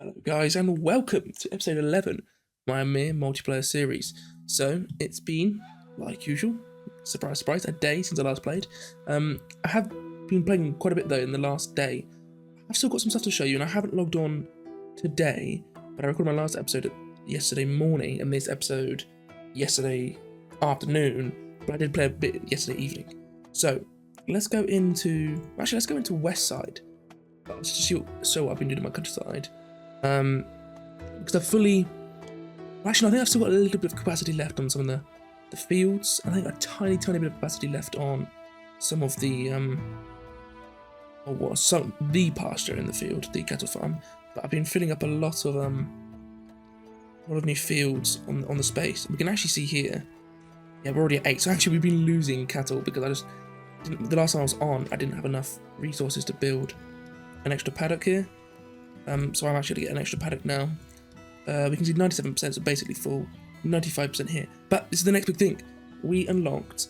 Hello guys and welcome to episode 11 of my Ymir multiplayer series. So it's been, like usual, surprise surprise, a day since I last played. I have been playing quite a bit though in the last day. I've still got some stuff to show you and I haven't logged on today, but I recorded my last episode yesterday morning and this episode yesterday afternoon, but I did play a bit yesterday evening. So let's go into West Side. Let's just show what I've been doing in my countryside. Because I've fully... Actually, I think I've still got a little bit of capacity left on some of the fields. I think a tiny bit of capacity left on some of the the pasture in the field, the cattle farm. But I've been filling up a lot of new fields on the space. We can actually see here. Yeah, we're already at 8. So actually, we've been losing cattle because the last time I was on, I didn't have enough resources to build an extra paddock here. So I'm actually going to get an extra paddock now. We can see 97%, so basically full, 95% here. But this is the next big thing. We unlocked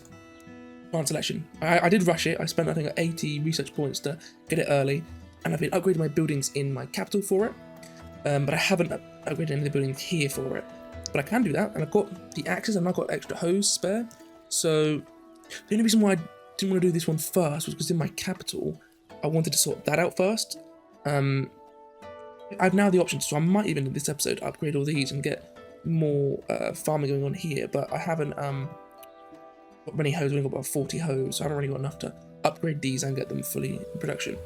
plant selection. I did rush it. I spent, I think, 80 research points to get it early. And I've been upgrading my buildings in my capital for it. But I haven't upgraded any of the buildings here for it. But I can do that. And I've got the axes and I've got extra hose spare. So the only reason why I didn't want to do this one first was because in my capital, I wanted to sort that out first. I have now the option, so I might even in this episode upgrade all these and get more farming going on here, but I haven't got many hoes. I've only got about 40 hoes, so I haven't really got enough to upgrade these and get them fully in production.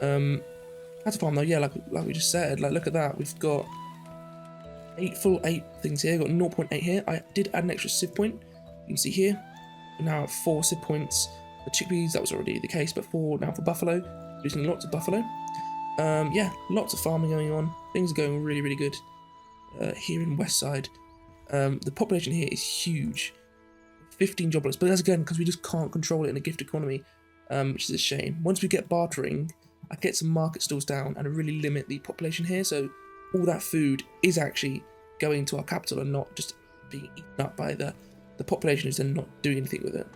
Cattle farm though, yeah, like we just said, like look at that, we've got 8 things here, got 0.8 here. I did add an extra sieve point, you can see here. We're now at 4 sieve points. The chickpeas, that was already the case, but 4 now for buffalo, producing lots of buffalo. Yeah, lots of farming going on. Things are going really good here in West Side. The population here is huge, 15 jobless, but that's again because we just can't control it in a gift economy, which is a shame. Once we get bartering, I get some market stalls down and really limit the population here, so all that food is actually going to our capital and not just being eaten up by the population who's then not doing anything with it.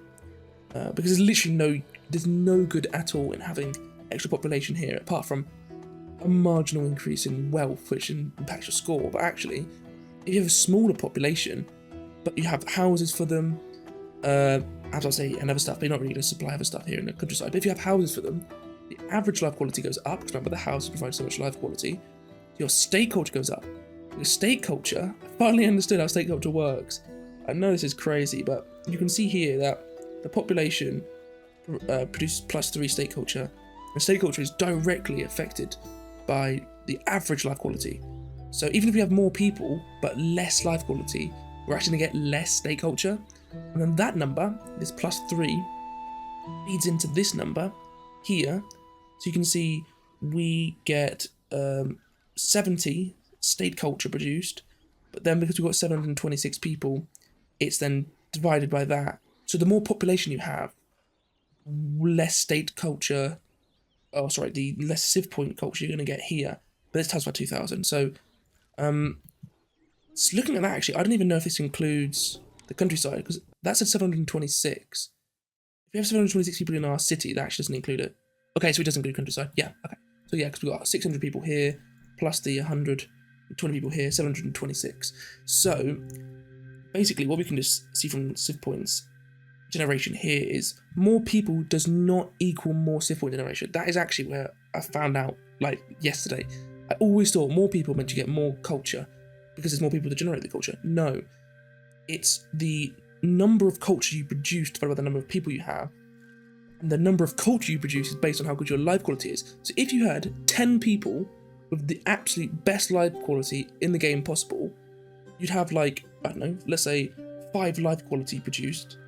Because there's literally no good at all in having extra population here, apart from a marginal increase in wealth, which impacts your score. But actually, if you have a smaller population, but you have houses for them, as I say, and other stuff, but you're not really going to supply other stuff here in the countryside. But if you have houses for them, the average life quality goes up, because remember the houses provide so much life quality. Your state culture goes up. Your state culture, I finally understood how state culture works. I know this is crazy, but you can see here that the population produces +3 state culture. And state culture is directly affected by the average life quality. So even if we have more people but less life quality, we're actually going to get less state culture. And then that number, this +3, feeds into this number here. So you can see we get 70 state culture produced, but then because we've got 726 people, it's then divided by that. So the more population you have, less state culture, the less civ point culture you're going to get here, but this times by 2,000. So, looking at that, actually, I don't even know if this includes the countryside, because that said 726. If we have 726 people in our city, that actually doesn't include it. Okay, so it does include countryside. Yeah, okay. So yeah, because we've got 600 people here, plus the 120 people here, 726. So, basically, what we can just see from civ points generation here is more people does not equal more civ point generation. That is actually where I found out, like, yesterday. I always thought more people meant you get more culture because there's more people to generate the culture. No, it's the number of culture you produce divided by the number of people you have, and the number of culture you produce is based on how good your life quality is. So if you had 10 people with the absolute best life quality in the game possible, you'd have, like, I don't know, let's say 5 life quality produced.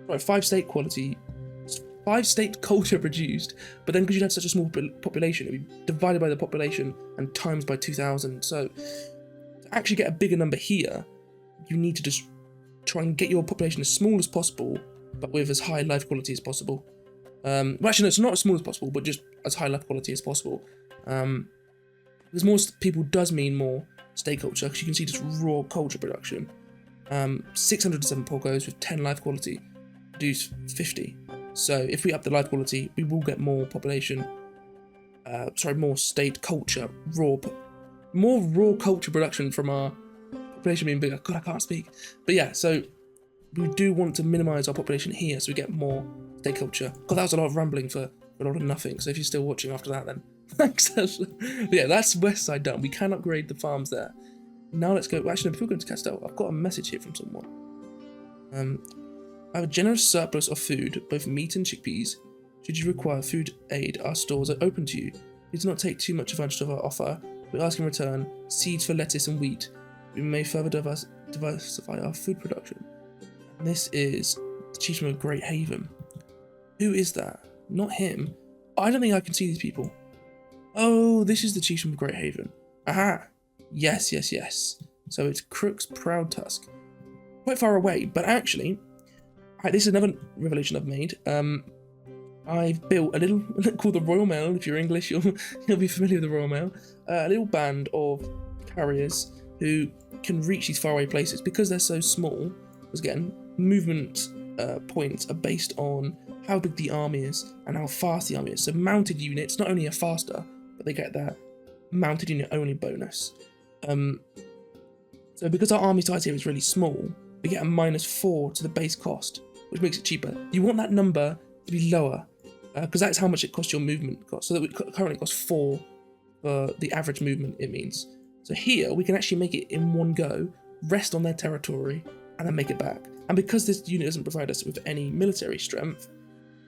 Right, 5 state culture produced, but then because you'd have such a small population, it would be divided by the population and times by 2,000. So to actually get a bigger number here, you need to just try and get your population as small as possible, but with as high life quality as possible. Well, actually, no, it's not as small as possible, but just as high life quality as possible. Because more people does mean more state culture, because you can see just raw culture production. 607 porcos with 10 life quality. Produce 50. So if we up the life quality, we will get more population, more state culture, raw more raw culture production from our population being bigger. God, I can't speak. But yeah, so we do want to minimize our population here so we get more state culture. God, that was a lot of rambling for a lot of nothing. So if you're still watching after that, then thanks. But yeah, that's west side done. We can upgrade the farms there. Now let's go. Actually, before we go into Castell, I've got a message here from someone. I have a generous surplus of food, both meat and chickpeas. Should you require food aid, our stores are open to you. Please do not take too much advantage of our offer. We ask in return seeds for lettuce and wheat. We may further diversify our food production. And this is the Chieftain of Great Haven. Who is that? Not him. I don't think I can see these people. Oh, this is the Chieftain of Great Haven. Aha! Yes. So it's Crook's Proud Tusk. Quite far away, but actually, this is another revelation I've made. I've built a little called the Royal Mail. If you're English, you'll be familiar with the Royal Mail. A little band of carriers who can reach these faraway places because they're so small. Because again, movement points are based on how big the army is and how fast the army is. So mounted units not only are faster, but they get that mounted unit only bonus. So because our army size here is really small, we get a -4 to the base cost, which makes it cheaper. You want that number to be lower, because that's how much it costs your movement cost. So that it currently costs 4 for the average movement, it means. So here, we can actually make it in one go, rest on their territory, and then make it back. And because this unit doesn't provide us with any military strength,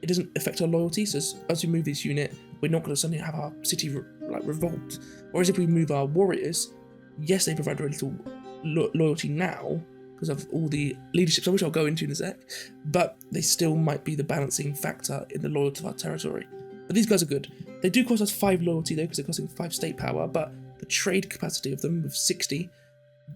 it doesn't affect our loyalty. So as we move this unit, we're not going to suddenly have our city revolt. Whereas if we move our warriors, yes, they provide very little loyalty now, because of all the leaderships, which I'll go into in a sec, but they still might be the balancing factor in the loyalty of our territory. But these guys are good. They do cost us 5 loyalty though, because they're costing 5 state power, but the trade capacity of them with 60,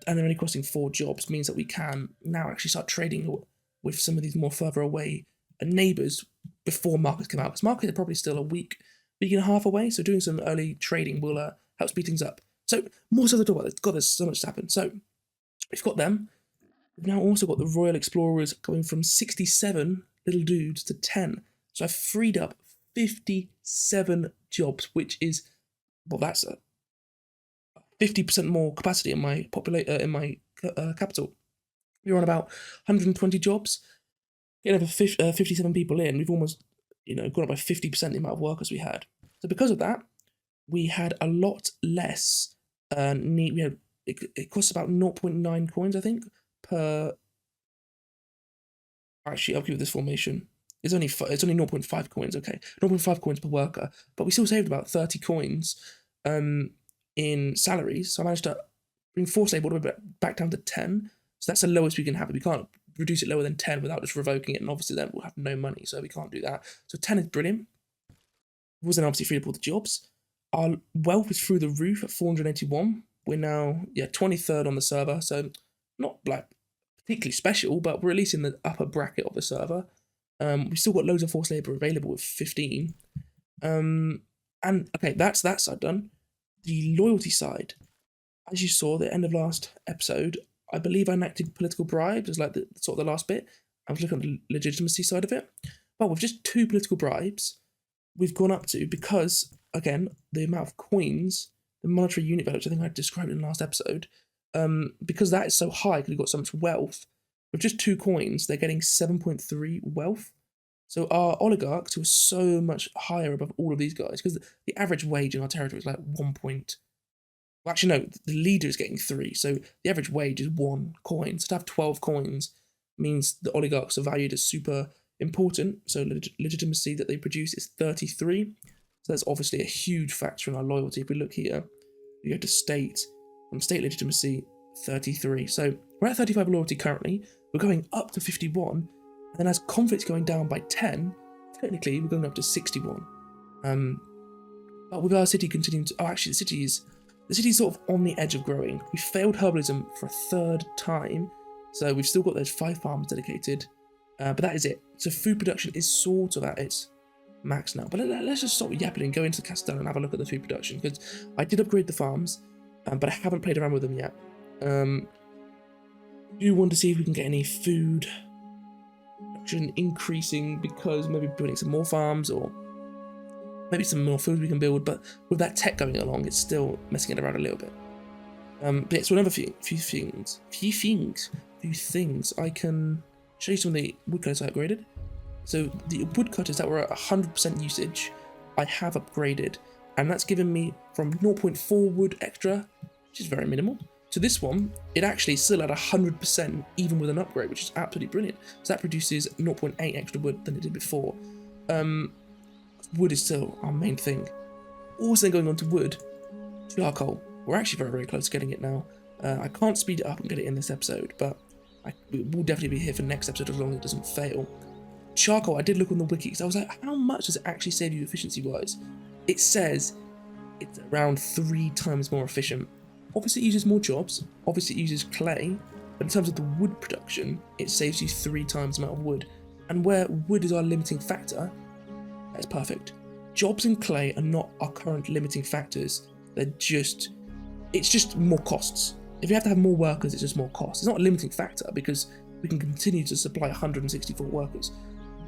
and they're only costing 4 jobs, means that we can now actually start trading with some of these more further away neighbours before markets come out. Because markets are probably still a week and a half away, so doing some early trading will help speed things up. So more stuff to talk about. God, there's so much to happen. So we've got them. We've now also got the Royal Explorers going from 67 little dudes to 10. So I've freed up 57 jobs, which is, well, that's a 50% more capacity in my capital. We're on about 120 jobs. Getting over 57 people in, we've almost, gone up by 50% the amount of workers we had. So because of that, we had a lot less need. We had it costs about 0.9 coins, I think, per. Actually, I'll give you this formation. It's only 0.5 coins. Okay, 0.5 coins per worker, but we still saved about 30 coins in salaries. So I managed to bring force labor all the way back down to 10. So that's the lowest we can have it. We can't reduce it lower than 10 without just revoking it, and obviously then we'll have no money, so we can't do that. So 10 is brilliant. We was then obviously free to pull the jobs. Our wealth is through the roof at 481. We're now 23rd on the server, so not particularly special, but we're at least in the upper bracket of the server. We've still got loads of forced labour available with 15. And okay, that's that side done. The loyalty side, as you saw at the end of last episode, I believe I enacted political bribes as like the sort of the last bit. I was looking at the legitimacy side of it. But with just 2 political bribes, we've gone up to, because, again, the amount of coins, the monetary unit value, which I think I described in the last episode, because that is so high, because we've got so much wealth, with just 2 coins, they're getting 7.3 wealth. So our oligarchs, who are so much higher above all of these guys, because the average wage in our territory is like 1 point. Well, actually, no, the leader is getting 3, so the average wage is 1 coin. So to have 12 coins means the oligarchs are valued as super important, so legitimacy that they produce is 33. So that's obviously a huge factor in our loyalty. If we look here, we go to state, from state legitimacy, 33. So we're at 35 loyalty currently, we're going up to 51, and then as conflict's going down by 10, technically we're going up to 61. But with our city continuing to, actually the city's sort of on the edge of growing. We failed herbalism for a 3rd time, so we've still got those 5 farms dedicated, but that is it. So food production is sort of at its max now. But let's just stop yapping and go into the Castell and have a look at the food production, because I did upgrade the farms, but I haven't played around with them yet. Do want to see if we can get any food production increasing, because maybe building some more farms, or maybe some more food we can build, but with that tech going along, it's still messing it around a little bit. But yeah, so another few things. I can show you some of the woodcutters I upgraded. So the woodcutters that were at 100% usage, I have upgraded, and that's given me from 0.4 wood extra, which is very minimal, to this one. It actually is still at 100% even with an upgrade, which is absolutely brilliant. So that produces 0.8 extra wood than it did before. Wood is still our main thing. Also going on to wood, charcoal. We're actually very, very close to getting it now. I can't speed it up and get it in this episode, but it will definitely be here for next episode as long as it doesn't fail. Charcoal, I did look on the wiki, because I was like, how much does it actually save you efficiency-wise? It says it's around 3 times more efficient. Obviously it uses more jobs, obviously it uses clay, but in terms of the wood production, it saves you 3 times the amount of wood. And where wood is our limiting factor, that's perfect. Jobs and clay are not our current limiting factors, it's just more costs. If you have to have more workers, it's just more costs. It's not a limiting factor because we can continue to supply 164 workers.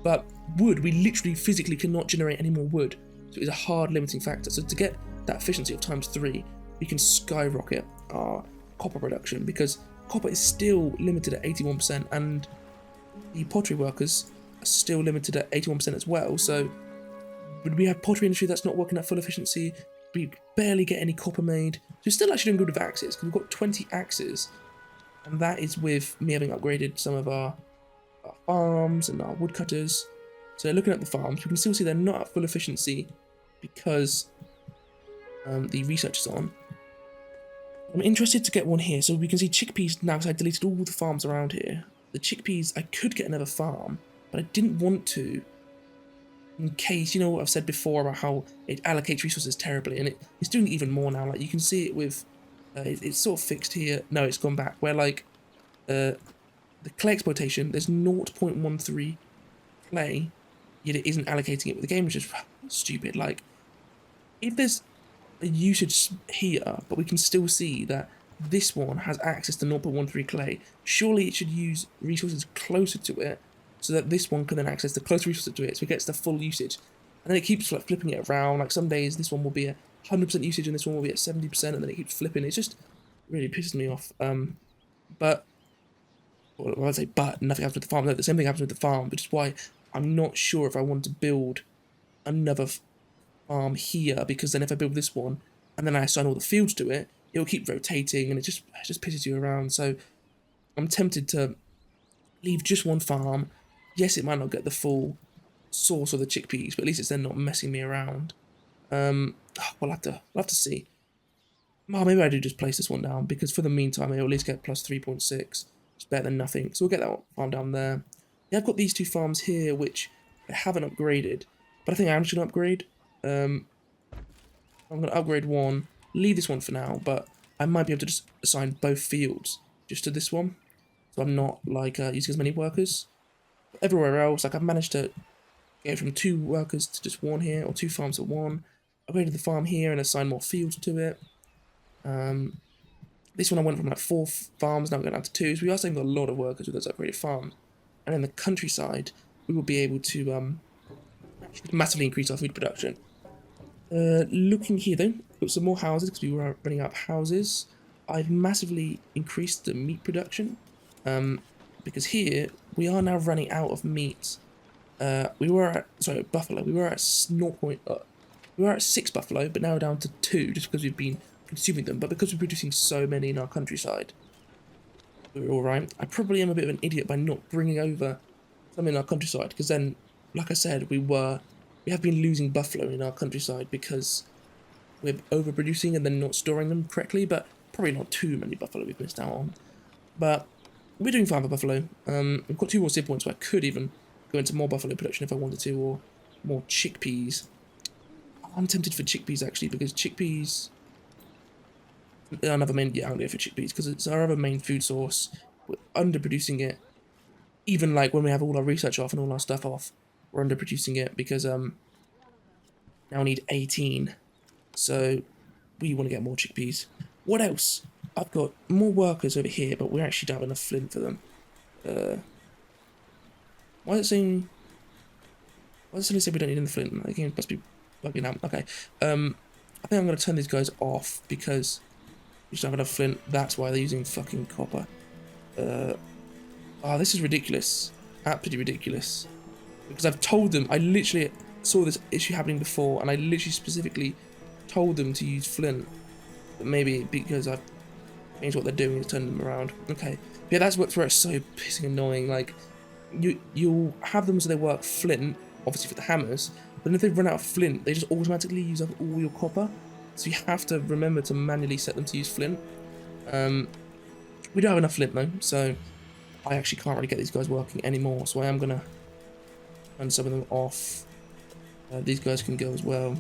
But wood, we literally physically cannot generate any more wood. So it's a hard limiting factor. So to get that efficiency of ×3, we can skyrocket our copper production because copper is still limited at 81% and the pottery workers are still limited at 81% as well. So when we have pottery industry that's not working at full efficiency, we barely get any copper made. So we're still actually doing good with axes because we've got 20 axes, and that is with me having upgraded some of our farms and our woodcutters. So looking at the farms, we can still see they're not at full efficiency because the research is on. I'm interested to get one here, so we can see chickpeas now because I deleted all the farms around here. The chickpeas, I could get another farm, but I didn't want to in case, you know what I've said before about how it allocates resources terribly, and it's doing it even more now. Like you can see it with, it's sort of fixed here. No, it's gone back. Where like the clay exploitation, there's 0.13 clay, yet it isn't allocating it with the game, which is stupid. Like if there's a usage here, but we can still see that this one has access to 0.13 clay, surely it should use resources closer to it so that this one can then access the closer resources to it, so it gets the full usage. And then it keeps like flipping it around. Like some days this one will be at 100% usage and this one will be at 70%, and then it keeps flipping. It just really pisses me off. But well, I'd say, but nothing happens with the farm. No, the same thing happens with the farm, which is why I'm not sure if I want to build another farm here, because then if I build this one and then I assign all the fields to it, it will keep rotating and it just pisses you around. So I'm tempted to leave just one farm. Yes, it might not get the full source of the chickpeas, but at least it's then not messing me around. We'll have to see. Oh, maybe I do just place this one down, because for the meantime I'll at least get plus 3.6. It's better than nothing. So we'll get that farm down there. Yeah, I've got these 2 farms here, which I haven't upgraded, but I think I'm just going to upgrade. I'm going to upgrade one, leave this one for now, but I might be able to just assign both fields just to this one, so I'm not like using as many workers. But everywhere else, like I've managed to go from 2 workers to just 1 here, or 2 farms to 1. Upgraded the farm here and assigned more fields to it. This one I went from like 4 farms, now we're going down to 2, so we are saving a lot of workers with those upgraded farms. And in the countryside, we will be able to massively increase our food production. Looking here though, got some more houses because we were running out of houses. I've massively increased the meat production, because here we are now running out of meat. We were at buffalo. We were at 6 buffalo, but now we're down to 2 just because we've been consuming them. But because we're producing so many in our countryside, we're all right. I probably am a bit of an idiot by not bringing over some in our countryside, because then, like I said, we have been losing buffalo in our countryside because we're overproducing and then not storing them correctly, but probably not too many buffalo we've missed out on. But we're doing fine for buffalo. We've got 2 more seed points, so I could even go into more buffalo production if I wanted to, or more chickpeas. I'm tempted for chickpeas actually, because chickpeas are another main, yeah, I'm going for chickpeas because it's our other main food source. We're underproducing it. Even like when we have all our research off and all our stuff off, we're underproducing it because now we need 18. So we want to get more chickpeas. What else? I've got more workers over here, but we actually don't have enough flint for them. Why is it saying? Why does it say we don't need enough flint? The game must be bugging out. Okay. I think I'm going to turn these guys off because just don't have enough flint. That's why they're using fucking copper. Oh, this is ridiculous. Absolutely ridiculous. Because I've told them, I literally saw this issue happening before, and I literally specifically told them to use flint. But maybe because I've changed what they're doing and turned them around. Okay. But yeah, that's where it's so pissing annoying. Like, you'll have them so they work flint, obviously for the hammers, but if they run out of flint, they just automatically use up all your copper. So you have to remember to manually set them to use flint. We don't have enough flint though, so I actually can't really get these guys working anymore. So I am gonna turn some of them off. These guys can go as well.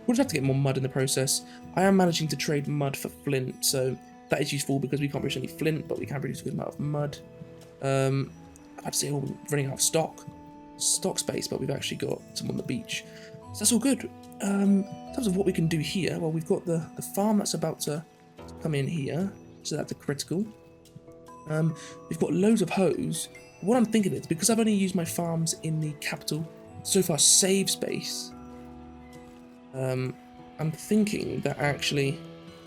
We'll just have to get more mud in the process. I am managing to trade mud for flint, so that is useful because we can't produce any flint, but we can produce a good amount of mud. I'd have to say we're running out of stock space, but we've actually got some on the beach. So that's all good. In terms of what we can do here, well, we've got the farm that's about to come in here, so that's a critical. We've got loads of hose. What I'm thinking is, because I've only used my farms in the capital so far save space, I'm thinking that actually,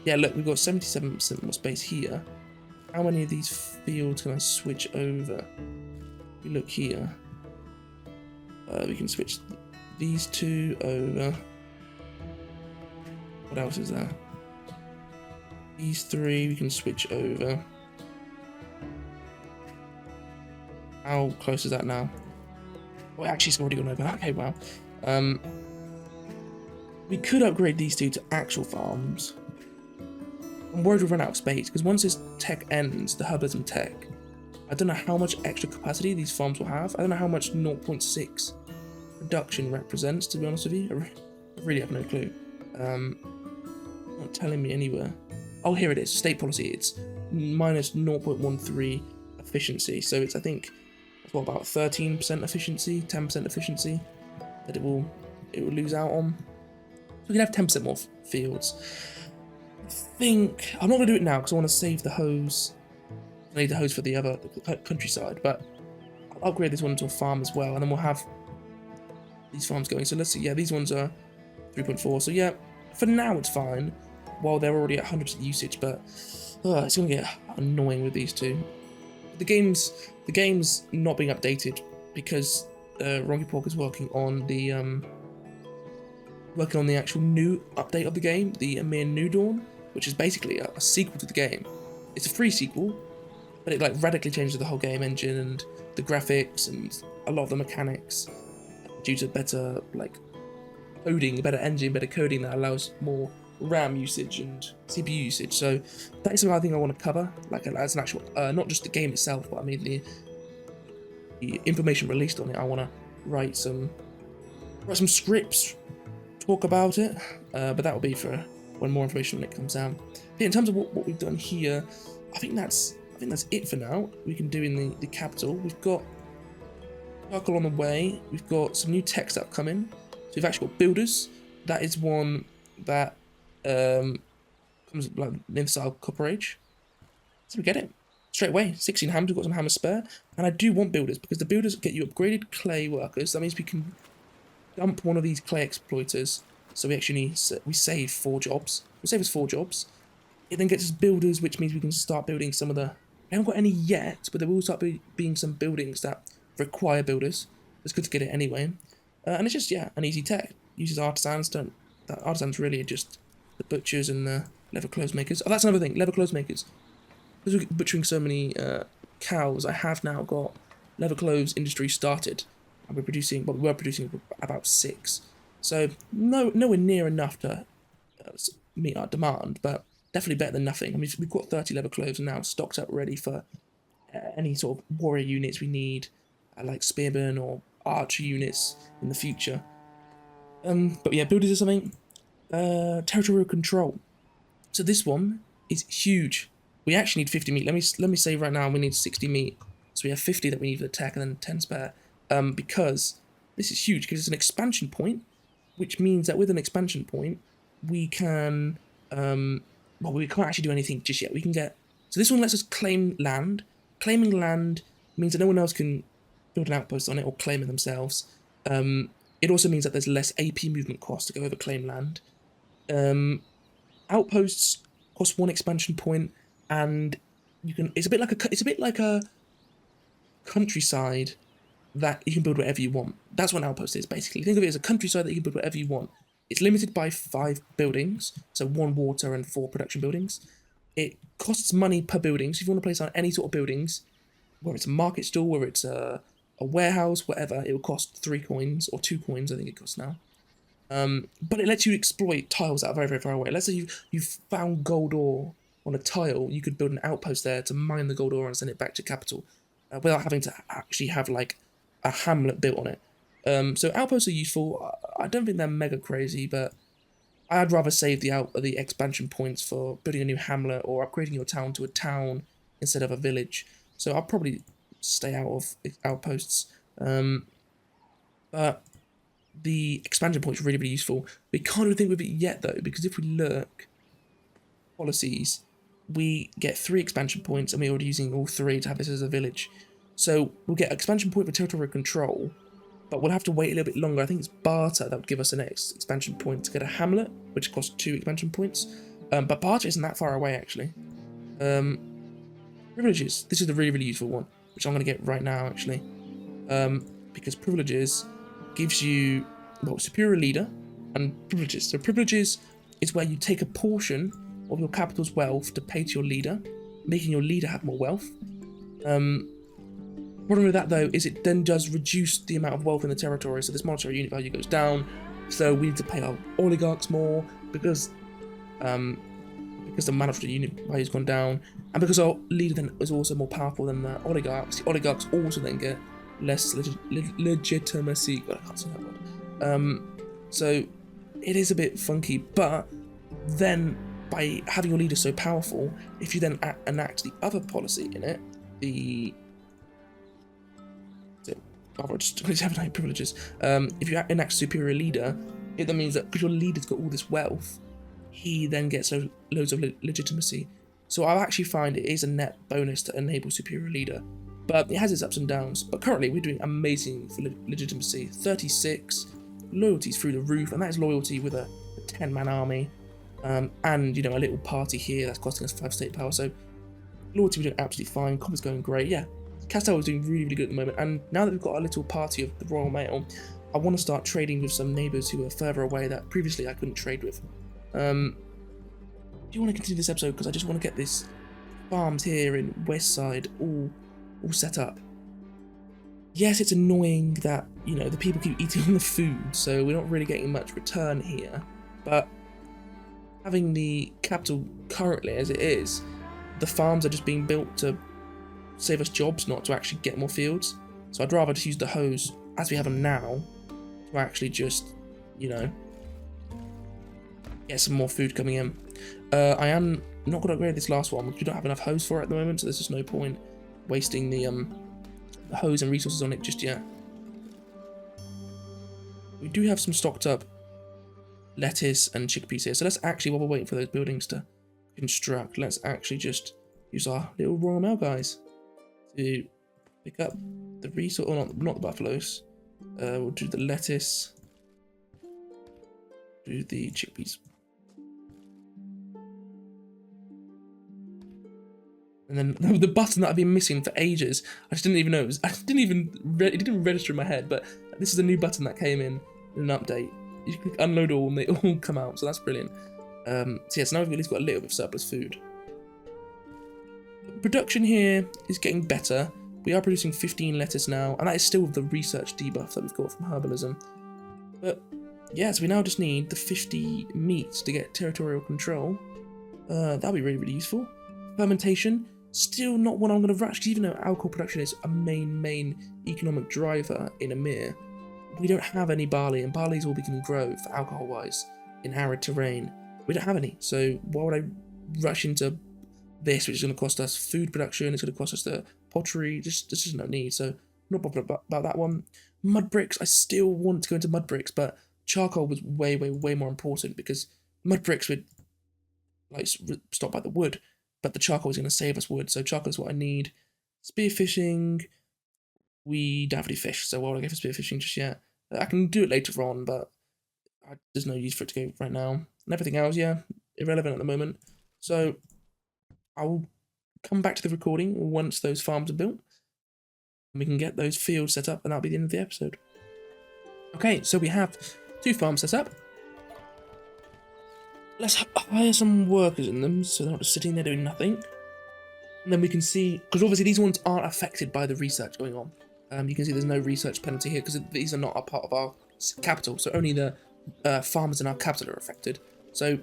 yeah, look, we've got 77% more space here. How many of these fields can I switch over? If we look here, we can switch these two over. What else is there? These three we can switch over. How close is that now? Oh, actually, it's already gone over. Okay, wow. We could upgrade these two to actual farms. I'm worried we'll run out of space, because once this tech ends, the herbalism tech, I don't know how much extra capacity these farms will have. I don't know how much 0.6 production represents, to be honest with you. I really have no clue. Not telling me anywhere. Oh, here it is. State policy. It's minus 0.13 efficiency. So it's, I think, it's what, about 13% efficiency, 10% efficiency that it will lose out on. So we can have 10% more fields. I think I'm not going to do it now because I want to save the hose. I need the hose for the other countryside, but I'll upgrade this one into a farm as well, and then we'll have these farms going. So let's see. Yeah, these ones are 3.4. So yeah, for now it's fine. While they're already at 100% usage, but it's going to get annoying with these two. The game's not being updated because Ronky Pork is working on the actual new update of the game, the Ymir New Dawn, which is basically a sequel to the game. It's a free sequel, but it like radically changes the whole game engine and the graphics and a lot of the mechanics due to better like coding, better engine, better coding that allows more RAM usage and CPU usage. So that is something I think I want to cover, like as an actual, not just the game itself, but I mean the information released on it. I want to write some scripts, talk about it, but that will be for when more information on it comes out. But in terms of what we've done here, I think that's it for now. We can do in the capital. We've got Circle on the way. We've got some new tech stuff coming. So we've actually got builders. That is one that comes like in style cooperative. So we get it straight away. 16 hammers. We've got some hammers spare, and I do want builders because the builders get you upgraded clay workers. That means we can dump one of these clay exploiters. So we actually save 4 jobs. We'll save us 4 jobs. It then gets us builders, which means we can start building some of the. We haven't got any yet, but there will start being some buildings that require builders. It's good to get it anyway, and it's just an easy tech. Uses artisans. Artisans really are just the butchers and the leather clothes makers. Oh, that's another thing, leather clothes makers. Because we're butchering so many cows, I have now got leather clothes industry started. And we were producing about 6. So nowhere near enough to meet our demand, but definitely better than nothing. I mean, we've got 30 leather clothes now stocked up ready for any sort of warrior units we need, like spearmen or archer units in the future. But yeah, builders are something. Territorial control. So this one is huge. We actually need 50 meat. Let me say right now we need 60 meat. So we have 50 that we need for the tech and then 10 spare. Because this is huge because it's an expansion point, which means that with an expansion point we can well, we can't actually do anything just yet. We can get, so this one lets us claim land. Claiming land means that no one else can build an outpost on it or claim it themselves. It also means that there's less AP movement cost to go over claim land. Outposts costs 1 expansion point, and you can. It's a bit like a countryside that you can build whatever you want. That's what an outpost is, basically. Think of it as a countryside that you can build whatever you want. It's limited by 5 buildings, so 1 water and 4 production buildings. It costs money per building, so if you want to place on any sort of buildings, whether it's a market stall, whether it's a warehouse, whatever, it will cost 3 coins, or 2 coins, I think it costs now. But it lets you exploit tiles that are very, very far away. Let's say you've found gold ore on a tile, you could build an outpost there to mine the gold ore and send it back to capital, without having to actually have like a hamlet built on it. So outposts are useful. I don't think they're mega crazy, but I'd rather save the expansion points for building a new hamlet or upgrading your town to a town instead of a village. So I'll probably stay out of outposts. But the expansion points are really, really useful. We can't do anything with it yet though, because if we look policies, we get 3 expansion points, and we're already using all 3 to have this as a village. So we'll get expansion point for territorial control, but we'll have to wait a little bit longer. I think it's barter that would give us the next expansion point to get a hamlet, which costs 2 expansion points. But barter isn't that far away, actually. Privileges. This is the really, really useful one, which I'm going to get right now, actually. Because privileges gives you, well, superior leader and privileges. So privileges is where you take a portion of your capital's wealth to pay to your leader, making your leader have more wealth. Problem with that though is it then does reduce the amount of wealth in the territory, so this monetary unit value goes down. So we need to pay our oligarchs more because the monetary unit value has gone down, and because our leader then is also more powerful than the oligarchs also then get less legitimacy. God, I can't say that word. So it is a bit funky, but then by having your leader so powerful, if you then enact the other policy in it, just have 9 privileges. If you enact superior leader, it then means that because your leader's got all this wealth, he then gets loads of legitimacy. So I actually find it is a net bonus to enable superior leader, but it has its ups and downs. But currently we're doing amazing for legitimacy. 36 loyalties through the roof, and that is loyalty with a 10-man army, and you know, a little party here that's costing us 5 state power. So loyalty we're doing absolutely fine. Commerce going great. Yeah, Castel is doing really, really good at the moment, and now that we've got a little party of the Royal Mail, I want to start trading with some neighbours who are further away that previously I couldn't trade with. Do you want to continue this episode? Because I just want to get this farms here in West Side all set up. Yes, it's annoying that, you know, the people keep eating on the food, so we're not really getting much return here, but having the capital currently as it is, the farms are just being built to save us jobs, not to actually get more fields. So I'd rather just use the hose as we have them now to actually just, you know, get some more food coming in. I am not going to upgrade this last one because we don't have enough hose for it at the moment, so there's just no point wasting the hose and resources on it just yet. We do have some stocked up lettuce and chickpeas here, so let's actually, while we're waiting for those buildings to construct, let's actually just use our little Royal Mail guys to pick up the resource, or not the buffaloes. We'll do the lettuce, do the chickpeas, and then the button that I've been missing for ages, I just didn't even know it didn't register in my head, but this is a new button that came in an update. You click unload all and they all come out, so that's brilliant. So yes, now we've at least got a little bit of surplus food. Production here is getting better. We are producing 15 lettuce now, and that is still with the research debuff that we've got from herbalism. But yeah, so we now just need the 50 meat to get territorial control. That'll be really, really useful. Fermentation, still not one I'm going to rush, because even though alcohol production is a main economic driver in Ymir, we don't have any barley, and barley is all we can grow for alcohol-wise in arid terrain. We don't have any, so why would I rush into this, which is going to cost us food production, it's going to cost us the pottery, there's just no need, so not bothered about that one. Mud bricks, I still want to go into mud bricks, but charcoal was way more important, because mud bricks would like stop by the wood, but the charcoal is going to save us wood, so charcoal is what I need. Spearfishing, we don't have any fish, so why would I go for spearfishing just yet? I can do it later on, but there's no use for it to go right now. And everything else, yeah, irrelevant at the moment. So I'll come back to the recording once those farms are built. And we can get those fields set up, and that'll be the end of the episode. Okay, so we have 2 farms set up. Let's hire some workers in them, so they're not just sitting there doing nothing. And then we can see, because obviously these ones aren't affected by the research going on. You can see there's no research penalty here, because these are not a part of our capital, so only the farmers in our capital are affected. So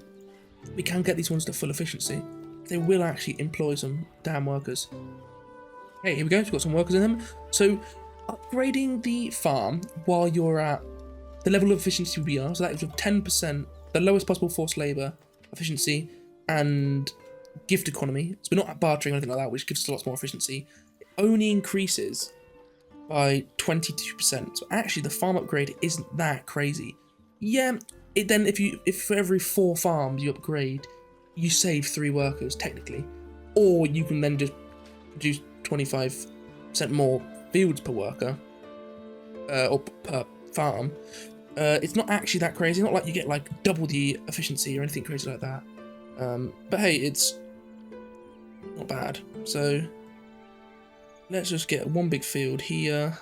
we can get these ones to full efficiency. They will actually employ some damn workers. Okay, here we go, we've got some workers in them. So upgrading the farm while you're at the level of efficiency we are, so that is with 10%, the lowest possible forced labour efficiency, and gift economy. So we're not bartering or anything like that, which gives us lots more efficiency. It only increases by 22%. So actually the farm upgrade isn't that crazy. Yeah, then if for every 4 farms you upgrade, you save 3 workers technically. Or you can then just produce 25% more fields per worker, or per farm. It's not actually that crazy. Not like you get like double the efficiency or anything crazy like that. But hey, it's not bad. So let's just get one big field here.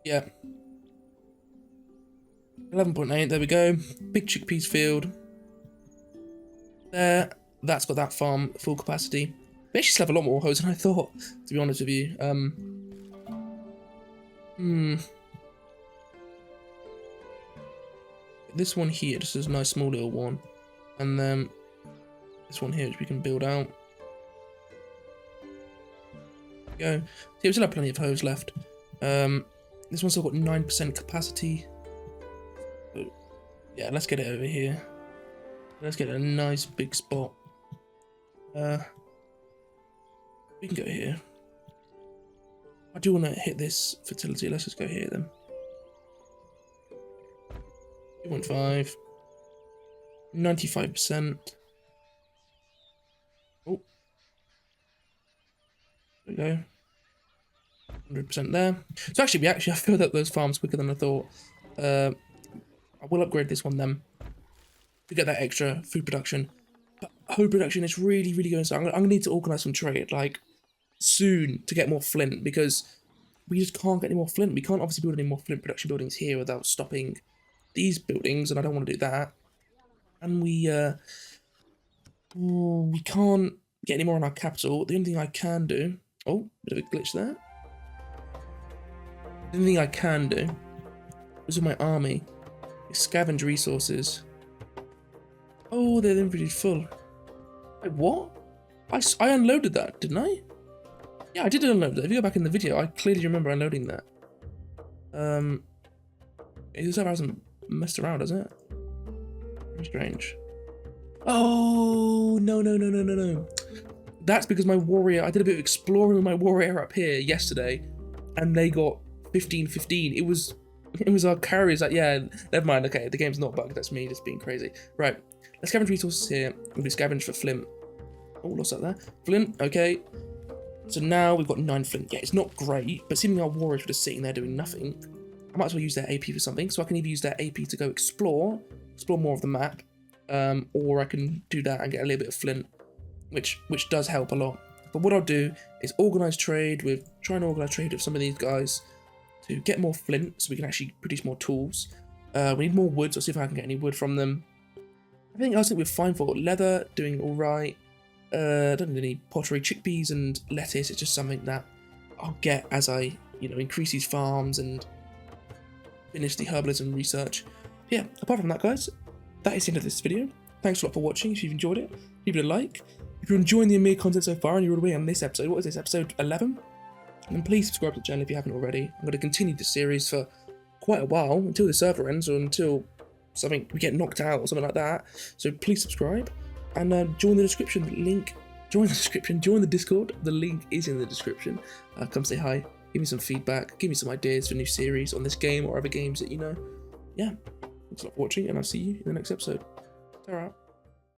Yeah. 11.8, there we go. Big chickpeas field. There. That's got that farm full capacity. We actually still have a lot more hoes than I thought, to be honest with you. This one here, this is a nice small little one. And then this one here, which we can build out. There we go. See, we still have plenty of hoes left. This one's still got 9% capacity. So, yeah, let's get it over here. Let's get a nice big spot. We can go here. I do want to hit this fertility. Let's just go here then. 2.5. 95%. Oh. There we go. 100% there. So actually, I filled up those farms quicker than I thought. I will upgrade this one then to get that extra food production. But hoe production is really, really going. So I'm gonna need to organise some trade like soon to get more flint, because we just can't get any more flint. We can't obviously build any more flint production buildings here without stopping these buildings, and I don't want to do that. And we can't get any more in our capital. The only thing I can do, oh, bit of a glitch there. The only thing I can do is with my army is scavenge resources. Oh, they're inventory full. Wait, what? I unloaded that, didn't I? Yeah, I did unload that. If you go back in the video, I clearly remember unloading that. This server hasn't messed around, has it? Very strange. Oh, no. That's because my warrior, I did a bit of exploring with my warrior up here yesterday, and they got 15-15. It was our carriers like, yeah, never mind, okay, the game's not bugged, that's me just being crazy. Right, let's scavenge resources here. We'll do scavenge for flint. Oh, lost that there. Flint, okay. So now we've got 9 flint. Yeah, it's not great, but seemingly our warriors were just sitting there doing nothing. I might as well use their AP for something, so I can either use their AP to go explore more of the map, or I can do that and get a little bit of flint, which does help a lot. But what I'll do is try and organise trade with some of these guys to get more flint so we can actually produce more tools. We need more wood, so I'll see if I can get any wood from them. Everything else I think we're fine for. Leather, doing alright. Don't need any pottery, chickpeas and lettuce. It's just something that I'll get as I, increase these farms and finish the herbalism research. But yeah, apart from that, guys, that is the end of this video. Thanks a lot for watching. If you've enjoyed it, leave it a like. If you're enjoying the Ymir content so far and you're all the way on this episode, what is this, episode 11? Then please subscribe to the channel if you haven't already. I'm going to continue this series for quite a while, until the server ends or until we get knocked out or something like that. So please subscribe and join the description. Join the Discord. The link is in the description. Come say hi, give me some feedback, give me some ideas for new series on this game or other games that you know. Yeah, thanks a lot for watching, and I'll see you in the next episode. Ta-ra.